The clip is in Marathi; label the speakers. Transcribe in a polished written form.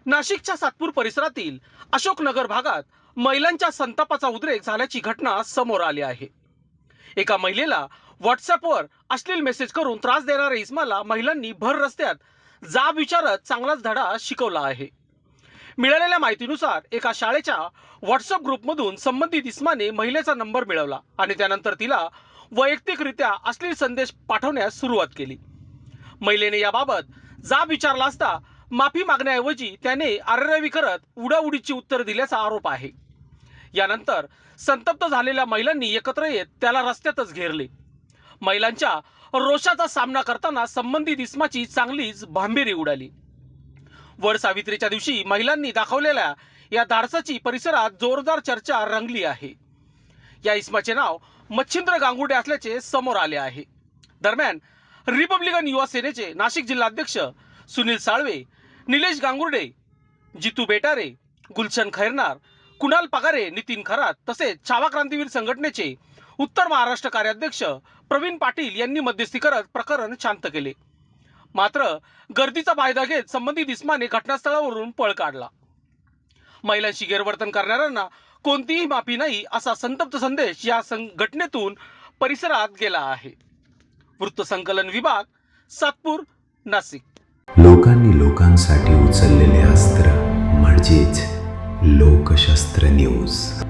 Speaker 1: नाशिकच्या सातपूर परिसरातील अशोकनगर भागात महिलांच्या संतापाचा उद्रेक झाल्याची घटना समोर आली आहे। एका महिलेला व्हॉट्सअपवर अश्लील मेसेज करून त्रास देणाऱ्या इस्माला महिलांनी भर रस्त्यात जाब विचारत चांगलाच धडा शिकवला आहे। मिळालेल्या माहितीनुसार एका शाळेच्या व्हॉट्सअप ग्रुपमधून संबंधित इस्माने महिलेचा नंबर मिळवला आणि त्यानंतर तिला वैयक्तिकरित्या अश्लील संदेश पाठवण्यास सुरुवात केली। महिलेने याबाबत जाब विचारला असता माफी मागण्याऐवजी त्याने आरेरावी करत उडाउडीची उत्तर दिल्याचा आरोप आहे। यानंतर संतप्त झालेल्या महिलांनी एकत्र येत त्याला रस्त्यातच घेरले। महिलांच्या रोषाचा सामना करताना संबंधित इस्माची चांगलीच भांबेरी उडाली। वर सावित्रीच्या दिवशी महिलांनी दाखवलेल्या या धाडसाची परिसरात जोरदार चर्चा रंगली आहे। या इस्माचे नाव मच्छिंद्र गांगुर्डे असल्याचे समोर आले आहे। दरम्यान रिपब्लिकन युवा सेनेचे नाशिक जिल्हाध्यक्ष सुनील साळवे, निलेश गांगुर्डे, जितू बेटारे, गुलशन खैरनार, कुणाल पगारे, नितीन खरात तसेच छावा क्रांतीवीर संघटनेचे उत्तर महाराष्ट्र कार्याध्यक्ष प्रवीण पाटील यांनी मध्यस्थी करत प्रकरण शांत केले। मात्र गर्दीचा फायदा घेत संबंधित इस्माने घटनास्थळावरून पळ काढला। महिलांशी गैरवर्तन करणाऱ्यांना कोणतीही माफी नाही असा संतप्त संदेश या घटनेतून परिसरात गेला आहे। वृत्तसंकलन विभाग, सातपूर, नाशिक।
Speaker 2: लोकांनी लोकांसाठी उचललेले अस्त्र म्हणजेच लोकशास्त्र न्यूज।